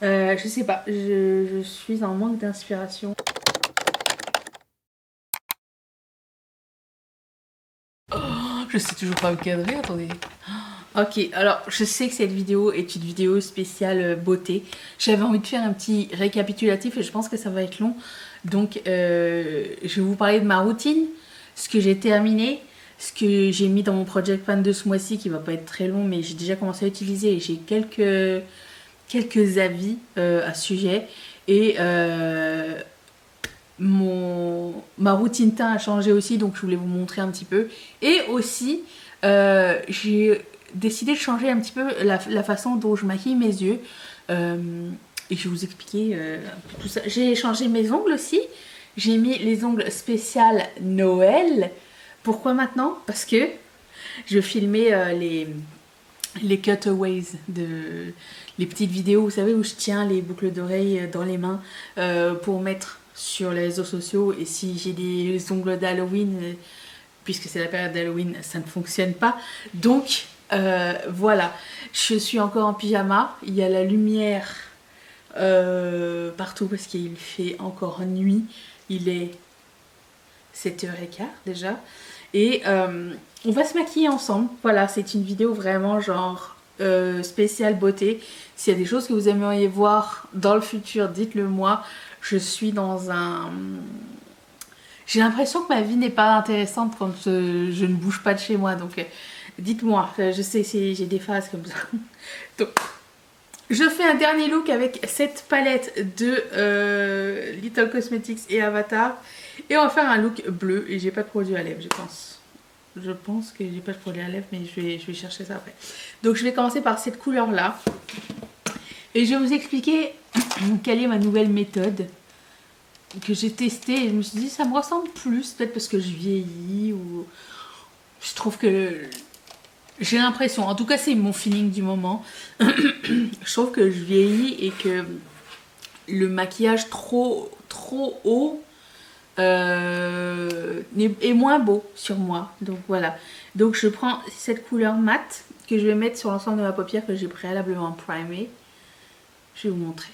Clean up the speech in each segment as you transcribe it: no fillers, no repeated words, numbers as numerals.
Je sais pas, je suis en manque d'inspiration. Oh, je sais toujours pas me cadrer, attendez. Ok, alors je sais que cette vidéo est une vidéo spéciale beauté. J'avais envie de faire un petit récapitulatif et je pense que ça va être long. Donc je vais vous parler de ma routine, ce que j'ai terminé, ce que j'ai mis dans mon project plan de ce mois-ci qui va pas être très long mais j'ai déjà commencé à utiliser et j'ai quelques avis à ce sujet. Et ma routine teint a changé aussi, donc je voulais vous montrer un petit peu. Et aussi, j'ai décidé de changer un petit peu la façon dont je maquille mes yeux. Euh, et je vais vous expliquer un peu tout ça. J'ai changé mes ongles aussi. J'ai mis les ongles spécial Noël. Pourquoi maintenant? Parce que je filmais les cutaways de les petites vidéos, vous savez, où je tiens les boucles d'oreilles dans les mains pour mettre sur les réseaux sociaux. Et si j'ai des ongles d'Halloween, puisque c'est la période d'Halloween, ça ne fonctionne pas. Donc voilà, je suis encore en pyjama. Il y a la lumière partout parce qu'il fait encore nuit. Il est 7h15 déjà. Et on va se maquiller ensemble. Voilà, c'est une vidéo vraiment genre spéciale beauté. S'il y a des choses que vous aimeriez voir dans le futur, dites-le moi. Je suis dans un... J'ai l'impression que ma vie n'est pas intéressante quand je ne bouge pas de chez moi. Donc dites-moi, je sais, j'ai des phases comme ça. Donc, je fais un dernier look avec cette palette de Little Cosmetics et Avatar. Et on va faire un look bleu. Et j'ai pas de produit à lèvres, je pense. Je pense que j'ai pas de produit à lèvres, mais je vais chercher ça après. Donc je vais commencer par cette couleur-là. Et je vais vous expliquer quelle est ma nouvelle méthode que j'ai testée. Et je me suis dit, ça me ressemble plus, peut-être parce que je vieillis ou... Je trouve que... J'ai l'impression, en tout cas c'est mon feeling du moment, je trouve que je vieillis et que le maquillage trop haut est moins beau sur moi. Donc voilà. Donc je prends cette couleur mate que je vais mettre sur l'ensemble de ma paupière que j'ai préalablement primée. Je vais vous montrer.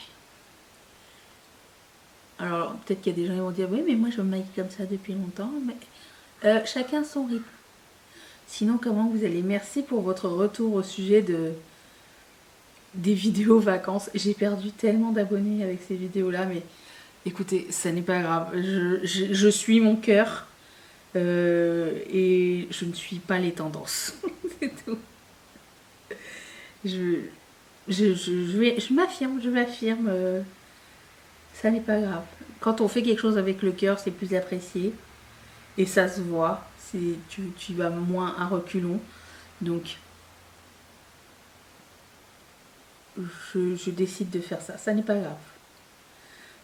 Alors peut-être qu'il y a des gens qui vont dire oui mais moi je me maquille comme ça depuis longtemps. Mais chacun son rythme. Sinon comment vous allez? Merci pour votre retour au sujet des vidéos vacances. J'ai perdu tellement d'abonnés avec ces vidéos là mais écoutez ça n'est pas grave. Je suis mon cœur. Et je ne suis pas les tendances. C'est tout. Je, je m'affirme, je m'affirme. Ça n'est pas grave. Quand on fait quelque chose avec le cœur, c'est plus apprécié. Et ça se voit. Tu vas moins à reculons. Donc, je décide de faire ça. Ça n'est pas grave.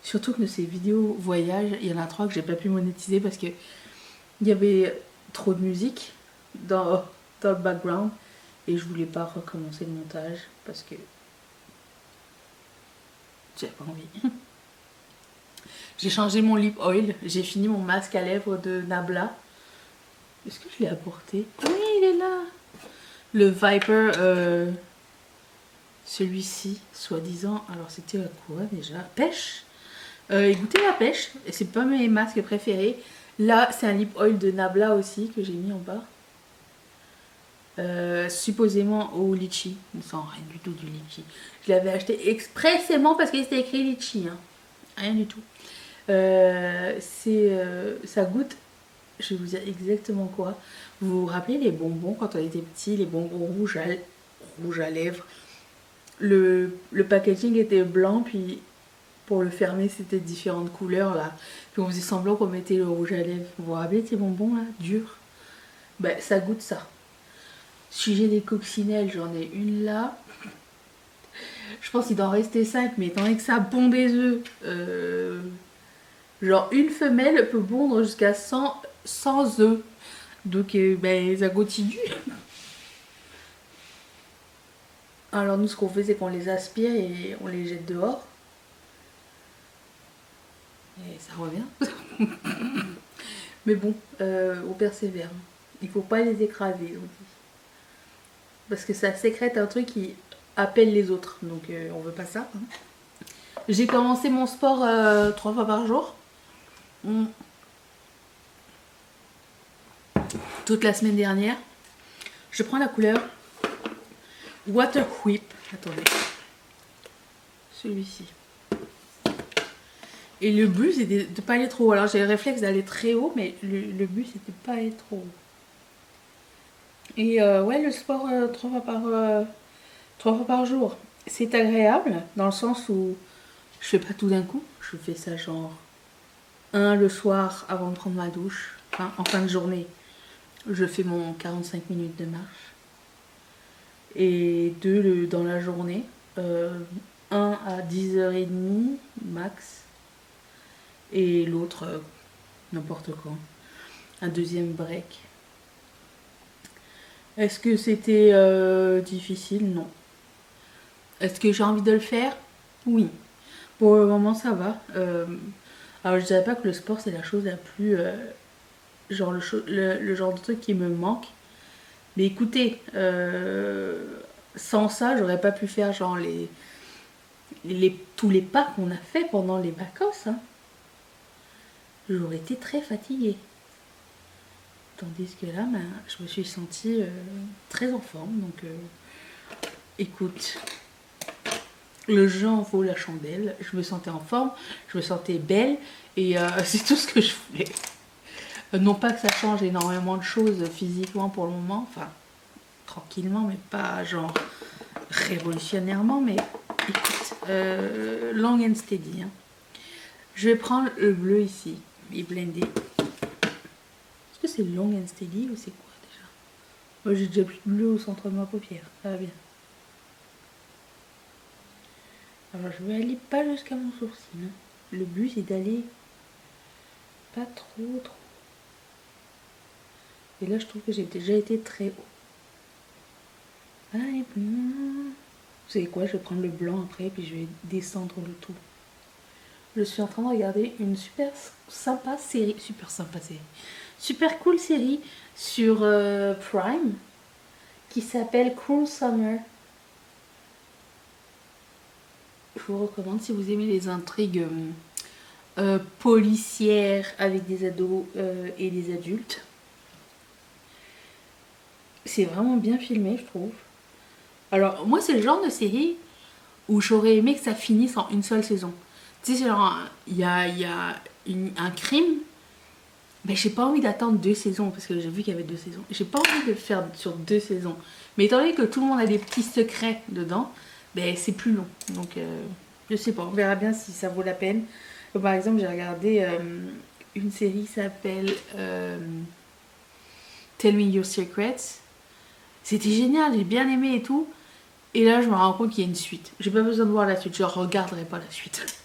Surtout que de ces vidéos voyage, il y en a 3 que j'ai pas pu monétiser parce que il y avait trop de musique dans le background. Et je voulais pas recommencer le montage parce que j'avais pas envie. J'ai changé mon lip oil, j'ai fini mon masque à lèvres de Nabla. Est-ce que je l'ai apporté? Oui, il est là. Le Viper, celui-ci, soi-disant. Alors c'était quoi déjà? Pêche. Écoutez la pêche, c'est pas mes masques préférés. Là, c'est un lip oil de Nabla aussi que j'ai mis en bas. Supposément au litchi, sans rien du tout du litchi. Je l'avais acheté expressément parce qu'il était écrit litchi, hein. Rien du tout. Ça goûte, je vais vous dire exactement quoi. Vous vous rappelez les bonbons quand on était petit, les bonbons rouges à lèvres. Le packaging était blanc, puis pour le fermer c'était différentes couleurs là. Puis on faisait semblant qu'on mettait le rouge à lèvres. Vous vous rappelez de ces bonbons là, durs? Ben ça goûte ça. Si j'ai des coccinelles, j'en ai une là. Je pense qu'il doit en rester 5, mais étant donné que ça pond des œufs, genre une femelle peut pondre jusqu'à 100 œufs. Donc ben, ça continue. Alors nous ce qu'on fait c'est qu'on les aspire et on les jette dehors. Et ça revient. Mais bon, on persévère. Il faut pas les écraser, on dit. Parce que ça sécrète un truc qui appelle les autres. Donc on veut pas ça. Hein. J'ai commencé mon sport 3 fois par jour. Mm. Toute la semaine dernière. Je prends la couleur Water Whip. Attendez. Celui-ci. Et le but, c'était de pas aller trop haut. Alors, j'ai le réflexe d'aller très haut, mais le but, c'était de pas aller trop haut. Et ouais, le sport 3 fois par jour, c'est agréable dans le sens où je fais pas tout d'un coup. Je fais ça genre un le soir avant de prendre ma douche. Enfin, en fin de journée, je fais mon 45 minutes de marche. Et deux dans la journée. Un à 10h30 max. Et l'autre, n'importe quoi. Un deuxième break. Est-ce que c'était difficile? Non. Est-ce que j'ai envie de le faire? Oui. Pour le moment, ça va. Alors, je dirais pas que le sport, c'est la chose la plus... genre le genre de truc qui me manque. Mais écoutez, sans ça, j'aurais pas pu faire genre tous les pas qu'on a fait pendant les vacances. Hein. J'aurais été très fatiguée. Tandis que là, ben, je me suis sentie très en forme. Donc, écoute, le jeu en vaut la chandelle. Je me sentais en forme, je me sentais belle. Et c'est tout ce que je voulais. Non pas que ça change énormément de choses physiquement pour le moment. Enfin, tranquillement, mais pas genre révolutionnairement. Mais écoute, long and steady. Hein. Je vais prendre le bleu ici, et blender. Est-ce que c'est long and steady ou c'est quoi déjà? Moi j'ai déjà plus de bleu au centre de ma paupière, ça va bien. Alors je vais aller pas jusqu'à mon sourcil. Hein. Le but c'est d'aller pas trop. Et là je trouve que j'ai déjà été très haut. Allez, vous savez quoi, je vais prendre le blanc après puis je vais descendre le tout. Je suis en train de regarder une super sympa série, super cool série sur Prime qui s'appelle Cruel Summer. Je vous recommande si vous aimez les intrigues policières avec des ados et des adultes. C'est vraiment bien filmé, je trouve. Alors, moi, c'est le genre de série où j'aurais aimé que ça finisse en une seule saison. Tu sais, c'est genre, il y a un crime, mais j'ai pas envie d'attendre 2 saisons, parce que j'ai vu qu'il y avait 2 saisons. J'ai pas envie de le faire sur 2 saisons. Mais étant donné que tout le monde a des petits secrets dedans, ben, c'est plus long. Donc, je sais pas, on verra bien si ça vaut la peine. Par exemple, j'ai regardé une série qui s'appelle Tell Me Your Secrets. C'était génial, j'ai bien aimé et tout. Et là, je me rends compte qu'il y a une suite. J'ai pas besoin de voir la suite, je regarderai pas la suite.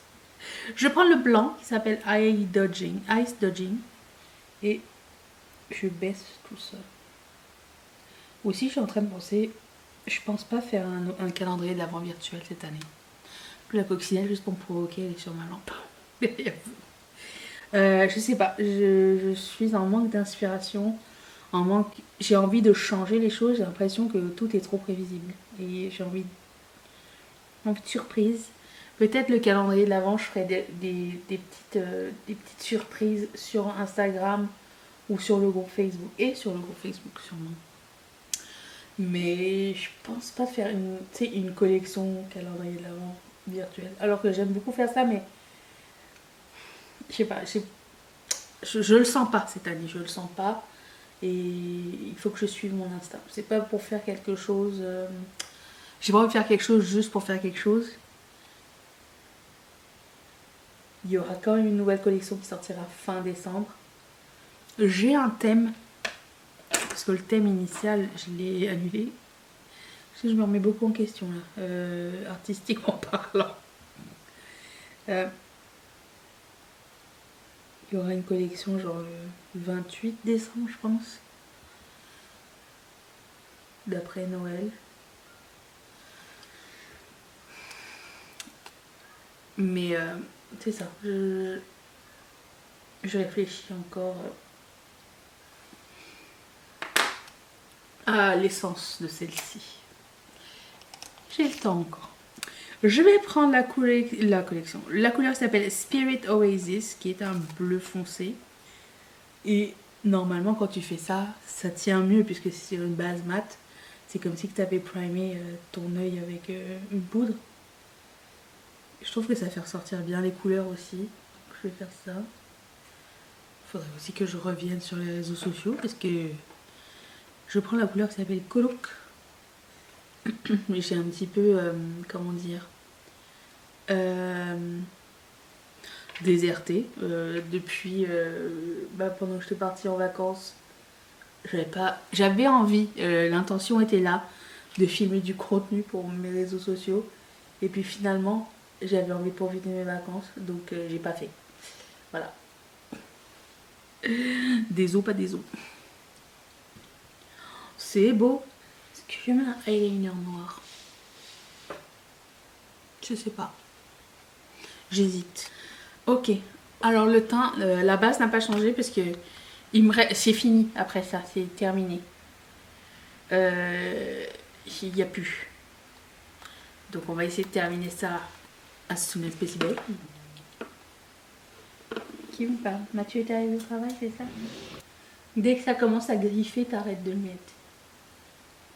Je prends le blanc qui s'appelle Ice Dodging. Et je baisse tout ça. Aussi, je suis en train de penser, je pense pas faire un calendrier de l'avant virtuel cette année. Plus la coccinelle, juste pour me provoquer, elle est sur ma lampe. Je sais pas, je suis en manque d'inspiration, j'ai envie de changer les choses, j'ai l'impression que tout est trop prévisible. Et j'ai envie de surprise. Peut-être le calendrier de l'avant, je ferai des petites surprises sur Instagram ou sur le groupe Facebook. Et sur le groupe Facebook, sûrement. Mais je pense pas faire une collection calendrier de l'avant virtuelle. Alors que j'aime beaucoup faire ça, mais je sais pas, je le sens pas cette année, je le sens pas. Et il faut que je suive mon instinct. C'est pas pour faire quelque chose. J'ai pas envie de faire quelque chose juste pour faire quelque chose. Il y aura quand même une nouvelle collection qui sortira fin décembre. J'ai un thème. Parce que le thème initial, je l'ai annulé. Parce que je me remets beaucoup en question là. Artistiquement parlant. Il y aura une collection genre le 28 décembre, je pense. D'après Noël. Mais c'est ça. Je réfléchis encore à l'essence de celle-ci. J'ai le temps encore. Je vais prendre la collection. La couleur s'appelle Spirit Oasis, qui est un bleu foncé. Et normalement, quand tu fais ça, ça tient mieux puisque c'est sur une base mat. C'est comme si tu avais primé ton œil avec une poudre. Je trouve que ça fait ressortir bien les couleurs aussi. Je vais faire ça. Il faudrait aussi que je revienne sur les réseaux sociaux parce que je prends la couleur qui s'appelle Coloc. Mais j'ai un petit peu, comment dire, déserté depuis pendant que j'étais partie en vacances. J'avais envie, l'intention était là de filmer du contenu pour mes réseaux sociaux. Et puis finalement, j'avais envie de profiter de mes vacances, donc j'ai pas fait. Voilà. Des os, pas des os. C'est beau. Est-ce que je mets un eyeliner noir? Je sais pas. J'hésite. Ok. Alors le teint, la base n'a pas changé parce que c'est fini après ça, c'est terminé. Il n'y a plus. Donc on va essayer de terminer ça as soon as possible. Qui me parle? Mathieu est arrivé au travail, c'est ça? Dès que ça commence à griffer, t'arrêtes de le mettre.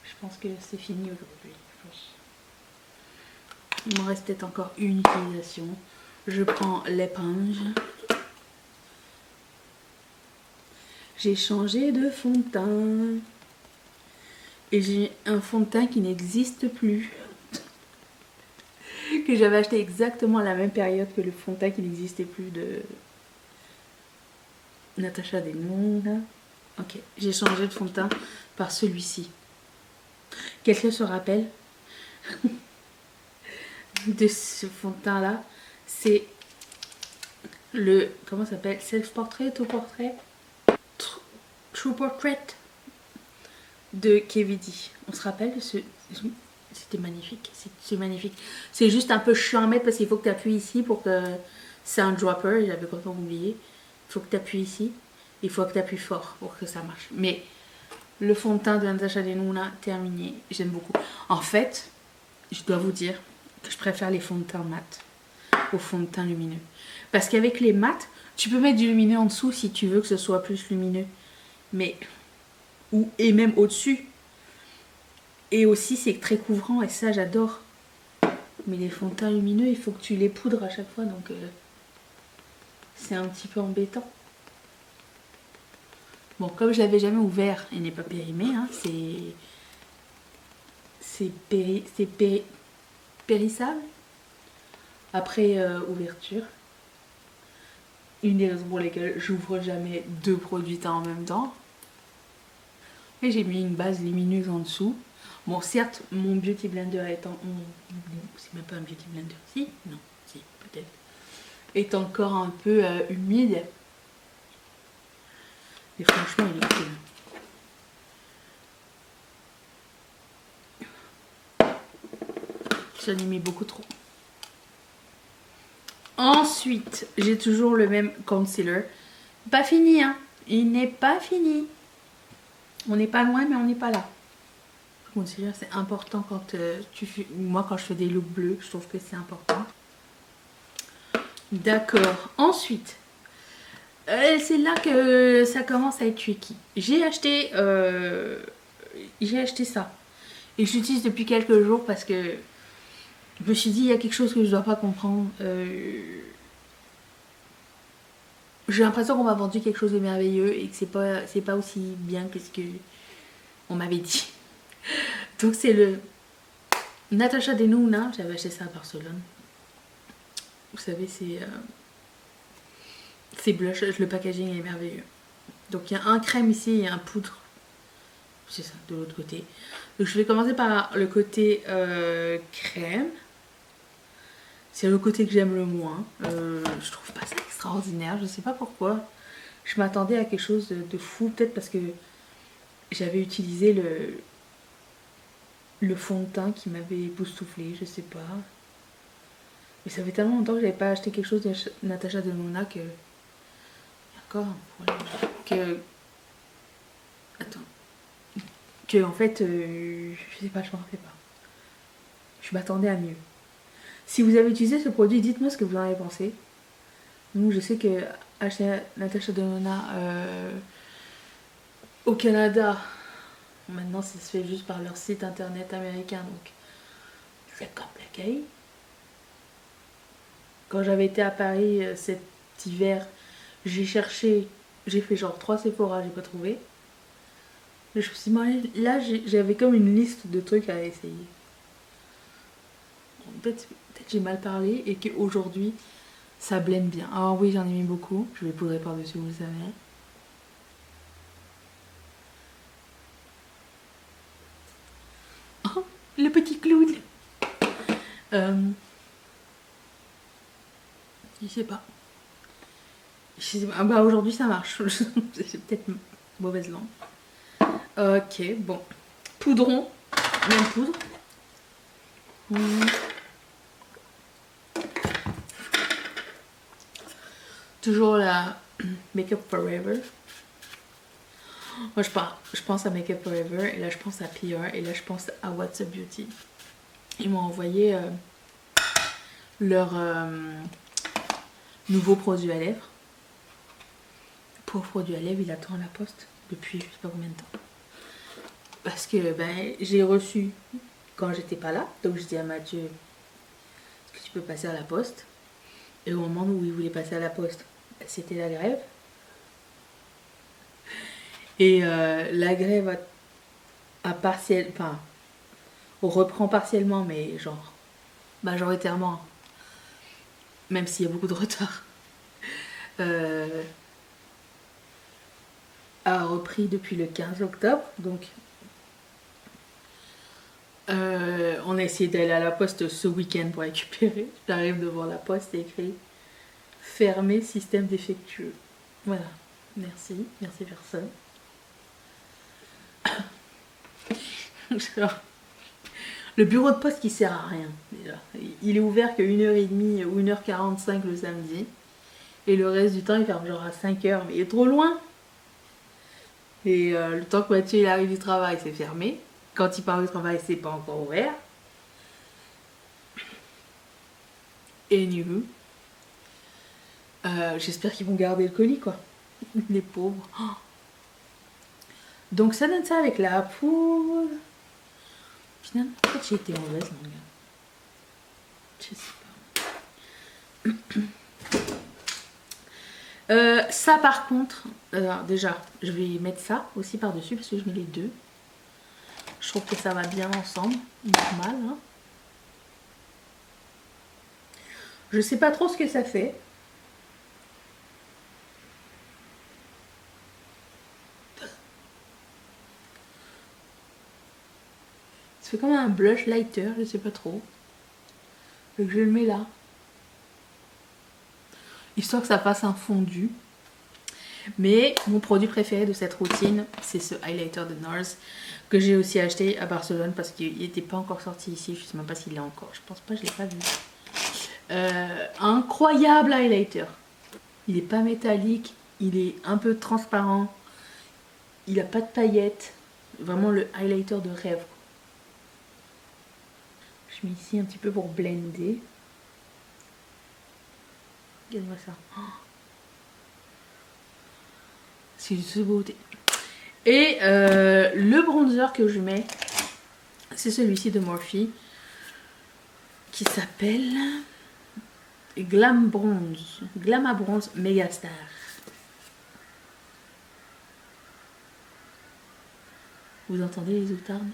Je pense que c'est fini aujourd'hui. Il m'en reste peut-être encore une utilisation. Je prends l'éponge. J'ai changé de fond de teint. Et j'ai un fond de teint qui n'existe plus. Que j'avais acheté exactement à la même période que le fond de teint qui n'existait plus de Natasha Denona. Ok, j'ai changé de fond de teint par celui-ci. Quelqu'un se rappelle de ce fond de teint là? C'est le, comment ça s'appelle? Self-portrait, True Portrait de KVD. On se rappelle de ce... C'était magnifique, c'est magnifique. C'est juste un peu chiant à mettre parce qu'il faut que tu appuies ici pour que... C'est un dropper, j'avais complètement oublié. Il faut que tu appuies ici. Il faut que tu appuies fort pour que ça marche. Mais le fond de teint de Natasha Denona, terminé. J'aime beaucoup. En fait, je dois vous dire que je préfère les fonds de teint mat au fond de teint lumineux. Parce qu'avec les mats, tu peux mettre du lumineux en dessous si tu veux que ce soit plus lumineux. Mais... et même au-dessus. Et aussi, c'est très couvrant et ça, j'adore. Mais les fonds de teint lumineux, il faut que tu les poudres à chaque fois. Donc, c'est un petit peu embêtant. Bon, comme je l'avais jamais ouvert, il n'est pas périmé. Hein, c'est périssable. Après ouverture. Une des raisons pour lesquelles j'ouvre jamais deux produits en même temps. Et j'ai mis une base lumineuse en dessous. Bon, certes, mon Beauty Blender est en... C'est même pas un Beauty Blender. Si? Non, si, peut-être. Est encore un peu humide. Mais franchement, il est cool. J'en ai mis beaucoup trop. Ensuite, j'ai toujours le même concealer. Pas fini, hein. Il n'est pas fini. On n'est pas loin, mais on n'est pas là. Le concealer, c'est important quand tu fais... Moi, quand je fais des looks bleus, je trouve que c'est important. D'accord. Ensuite, c'est là que ça commence à être tricky. J'ai acheté ça. Et je l'utilise depuis quelques jours parce que je me suis dit, il y a quelque chose que je ne dois pas comprendre. J'ai l'impression qu'on m'a vendu quelque chose de merveilleux et que c'est pas aussi bien que ce qu'on m'avait dit. Donc c'est le Natasha Denona. J'avais acheté ça à Barcelone. Vous savez, c'est blush. Le packaging est merveilleux. Donc il y a un crème ici et un poudre. C'est ça, de l'autre côté. Donc je vais commencer par le côté crème. C'est le côté que j'aime le moins. Je trouve pas ça extraordinaire. Je sais pas pourquoi. Je m'attendais à quelque chose de fou. Peut-être parce que j'avais utilisé le fond de teint qui m'avait époustouflé. Je sais pas. Mais ça fait tellement longtemps que j'avais pas acheté quelque chose de Natasha Denona que... D'accord. Que... Attends. Que en fait... je sais pas, je m'en rappelle pas. Je m'attendais à mieux. Si vous avez utilisé ce produit, dites-moi ce que vous en avez pensé. Nous, je sais que acheter Natasha Denona au Canada, maintenant ça se fait juste par leur site internet américain, donc c'est compliqué. Quand j'avais été à Paris cet hiver, j'ai cherché, j'ai fait genre 3 Sephora, j'ai pas trouvé. Mais je me suis dit, là j'avais comme une liste de trucs à essayer. Peut-être j'ai mal parlé et qu'aujourd'hui ça blende bien. Ah oui, j'en ai mis beaucoup. Je vais poudrer par-dessus, vous le savez. Oh, le petit clown. Je sais pas. Ah bah aujourd'hui ça marche. C'est peut-être mauvaise langue. Ok, bon. Poudron. Même poudre. Toujours la Makeup Forever. Moi je pense à Makeup Forever et là je pense à PR et là je pense à What's Up Beauty. Ils m'ont envoyé leur nouveau produit à lèvres. Pour produit à lèvres, il attend à la poste depuis je sais pas combien de temps. Parce que ben, j'ai reçu quand j'étais pas là, donc je dis à Mathieu, est-ce que tu peux passer à la poste? Et au moment où il voulait passer à la poste, c'était la grève. Et la grève a partiel, enfin, on reprend partiellement, mais genre majoritairement, même s'il y a beaucoup de retard, a repris depuis le 15 octobre. Donc, on a essayé d'aller à la poste ce week-end pour récupérer. J'arrive devant la poste et écrit fermé, système défectueux. Voilà, merci, merci personne. Le bureau de poste qui sert à rien déjà. Il est ouvert que 1h30 ou 1h45 le samedi. Et le reste du temps il ferme genre à 5h. Mais il est trop loin. Et le temps que Mathieu il arrive du travail c'est fermé. Quand il part du travail c'est pas encore ouvert. Et anywho. J'espère qu'ils vont garder le colis quoi. Les pauvres. Oh. Donc ça donne ça avec la poudre. Finalement, peut-être j'ai été mauvaise, mon gars. Je sais pas. Ça par contre, déjà, je vais mettre ça aussi par-dessus parce que je mets les deux. Je trouve que ça va bien ensemble, normal. Hein. Je sais pas trop ce que ça fait. Ça fait comme un blush lighter, je sais pas trop. Donc je le mets là. Histoire que ça fasse un fondu. Mais mon produit préféré de cette routine, c'est ce highlighter de NARS que j'ai aussi acheté à Barcelone parce qu'il n'était pas encore sorti ici. Je sais même pas s'il est encore. Je pense pas, je l'ai pas vu. Incroyable highlighter. Il est pas métallique, il est un peu transparent. Il a pas de paillettes. Vraiment le highlighter de rêve. Je mets ici un petit peu pour blender. Regarde-moi ça. Oh. C'est de beauté. Et le bronzer que je mets, c'est celui-ci de Morphe qui s'appelle Glam Bronze. Glama Bronze Megastar. Vous entendez les outardes?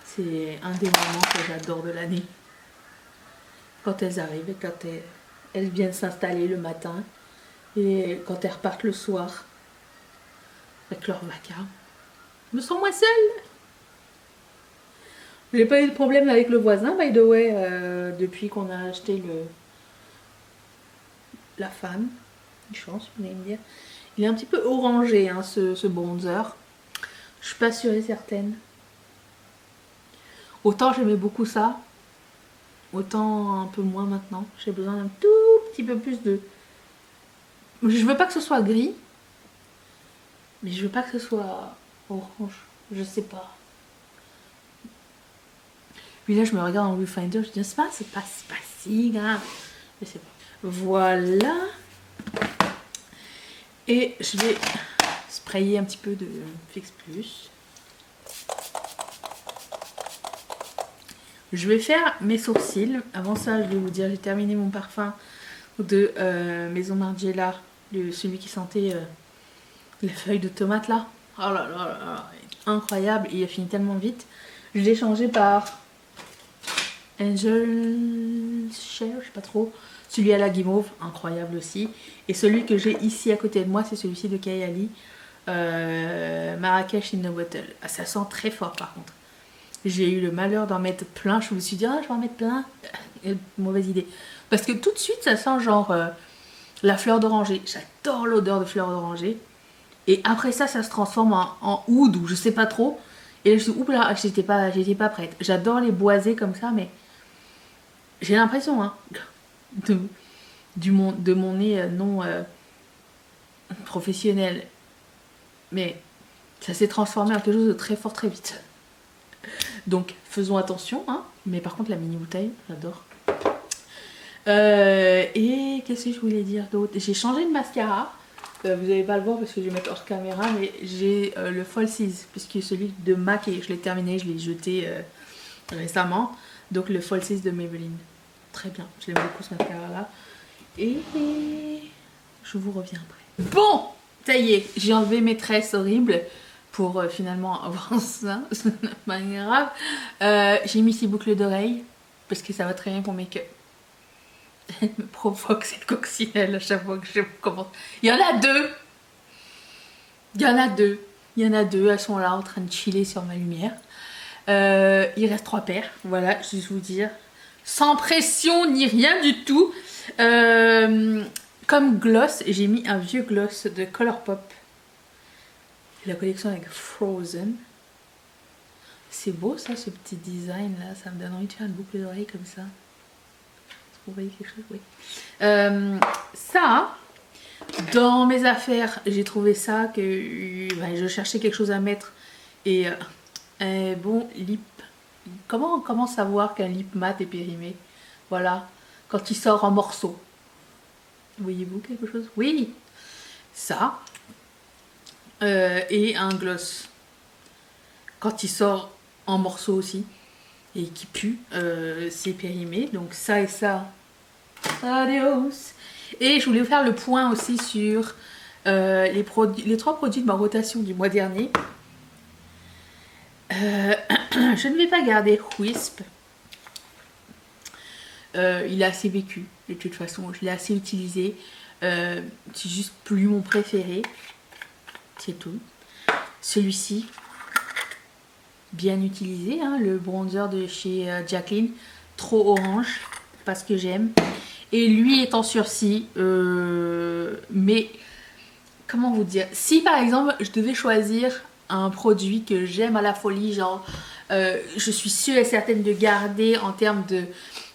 C'est un des moments que j'adore de l'année. Quand elles arrivent et quand elles viennent s'installer le matin et quand elles repartent le soir avec leur vacarme. Je me sens moins seule. J'ai pas eu de problème avec le voisin, by the way, depuis qu'on a acheté la fan. Une chance, vous allez me dire. Il est un petit peu orangé, hein, ce bronzer. Je suis pas sûre et certaine. Autant j'aimais beaucoup ça, autant un peu moins maintenant. J'ai besoin d'un tout petit peu plus de... Je veux pas que ce soit gris, mais je veux pas que ce soit orange. Je sais pas. Puis là, je me regarde en viewfinder, je dis c'est pas si grave. Je sais pas. Voilà. Et je vais sprayer un petit peu de Fix Plus. Je vais faire mes sourcils. Avant ça, je vais vous dire, j'ai terminé mon parfum de Maison Margiela, celui qui sentait les feuilles de tomate là. Oh là là là là, incroyable, il a fini tellement vite. Je l'ai changé par Angel Share, je sais pas trop. Celui à la guimauve, incroyable aussi. Et celui que j'ai ici à côté de moi, c'est celui-ci de Kayali, Marrakech in a Bottle. Ah, ça sent très fort par contre. J'ai eu le malheur d'en mettre plein. Je me suis dit, ah, je vais en mettre plein. Mauvaise idée. Parce que tout de suite, ça sent genre la fleur d'oranger. J'adore l'odeur de fleur d'oranger. Et après ça, ça se transforme en oud ou je sais pas trop. Et là, je me suis dit, oups là, j'étais pas prête. J'adore les boisés comme ça, mais j'ai l'impression, hein, de mon nez non professionnel. Mais ça s'est transformé en quelque chose de très fort très vite. Donc faisons attention, hein. Mais par contre la mini bouteille, j'adore. Et qu'est-ce que je voulais dire d'autre? J'ai changé de mascara. Vous n'allez pas le voir parce que je vais mettre hors caméra, mais j'ai le Falsies, puisque celui de MAC, et je l'ai terminé, je l'ai jeté récemment. Donc le Falsies de Maybelline. Très bien, j'aime beaucoup ce mascara là. Et je vous reviens après. Bon, ça y est, j'ai enlevé mes tresses horribles pour finalement avoir ça, c'est pas grave. J'ai mis ces boucles d'oreilles parce que ça va très bien pour make-up. Elle me provoque cette coccinelle à chaque fois que je commence. Il y en a deux. Il y en a deux. Il y en a deux, elles sont là en train de chiller sur ma lumière. Il reste 3 paires, voilà, je vais vous dire. Sans pression ni rien du tout. Comme gloss, j'ai mis un vieux gloss de Colourpop. La collection avec Frozen. C'est beau ça, ce petit design là. Ça me donne envie de faire une boucle d'oreille comme ça. Vous voyez quelque chose? Oui. Ça, dans mes affaires, j'ai trouvé ça que je cherchais quelque chose à mettre. Et bon, lip. Comment savoir qu'un lip mat est périmé? Voilà. Quand il sort en morceaux. Voyez-vous quelque chose? Oui. Ça. Et un gloss. Quand il sort en morceaux aussi. Et qui pue, c'est périmé. Donc ça et ça. Adios. Et je voulais vous faire le point aussi sur les 3 produits de ma rotation du mois dernier. Je ne vais pas garder Wisp. Il a assez vécu, de toute façon. Je l'ai assez utilisé. C'est juste plus mon préféré. C'est tout. Celui-ci, bien utilisé, hein, le bronzer de chez Jacqueline. Trop orange, pas ce que j'aime. Et lui est en sursis. Mais, comment vous dire? Si par exemple, je devais choisir un produit que j'aime à la folie, genre je suis sûre et certaine de garder en termes de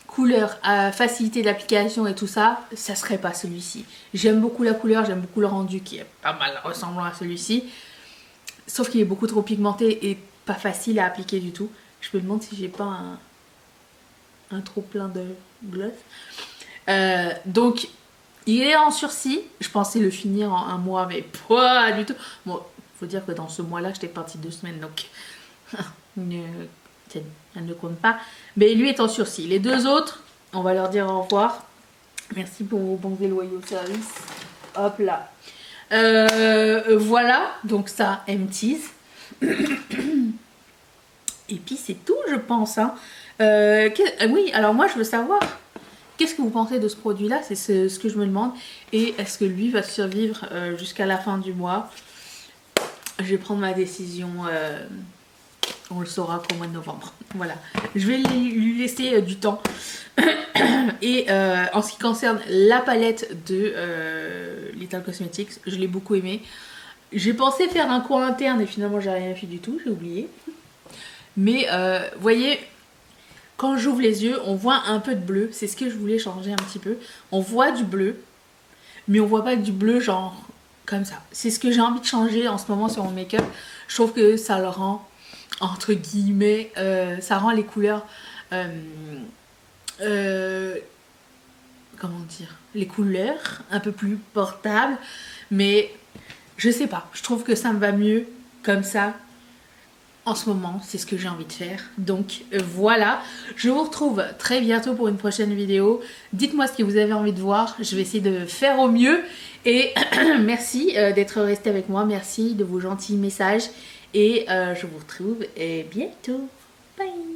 couleur, facilité d'application et tout ça, ça serait pas celui-ci. J'aime beaucoup la couleur, j'aime beaucoup le rendu qui est pas mal ressemblant à celui-ci, sauf qu'il est beaucoup trop pigmenté et pas facile à appliquer du tout. Je me demande si j'ai pas un trop plein de gloss. Donc il est en sursis, je pensais le finir en 1 mois, mais pas du tout. Bon, faut dire que dans ce mois-là, j'étais partie 2 semaines, donc elle ne compte pas. Mais lui est en sursis. Les 2 autres, on va leur dire au revoir. Merci pour vos bons et loyaux services. Hop là. Voilà, donc ça, Empties. Et puis c'est tout, je pense. Hein. Oui, alors moi, je veux savoir, qu'est-ce que vous pensez de ce produit-là? C'est ce que je me demande. Et est-ce que lui va survivre jusqu'à la fin du mois? Je vais prendre ma décision, on le saura qu'au mois de novembre. Voilà, je vais lui laisser du temps. Et en ce qui concerne la palette de Little Cosmetics, je l'ai beaucoup aimée. J'ai pensé faire un cours interne et finalement j'ai rien fait du tout, j'ai oublié. Mais vous voyez, quand j'ouvre les yeux, on voit un peu de bleu. C'est ce que je voulais changer un petit peu. On voit du bleu, mais on voit pas du bleu genre comme ça. C'est ce que j'ai envie de changer en ce moment sur mon make-up. Je trouve que ça le rend, entre guillemets, ça rend les couleurs comment dire, les couleurs un peu plus portables, mais je sais pas, je trouve que ça me va mieux comme ça en ce moment, c'est ce que j'ai envie de faire. Donc voilà, je vous retrouve très bientôt pour une prochaine vidéo. Dites-moi ce que vous avez envie de voir, je vais essayer de faire au mieux. Et merci d'être resté avec moi, merci de vos gentils messages. Et je vous retrouve bientôt. Bye!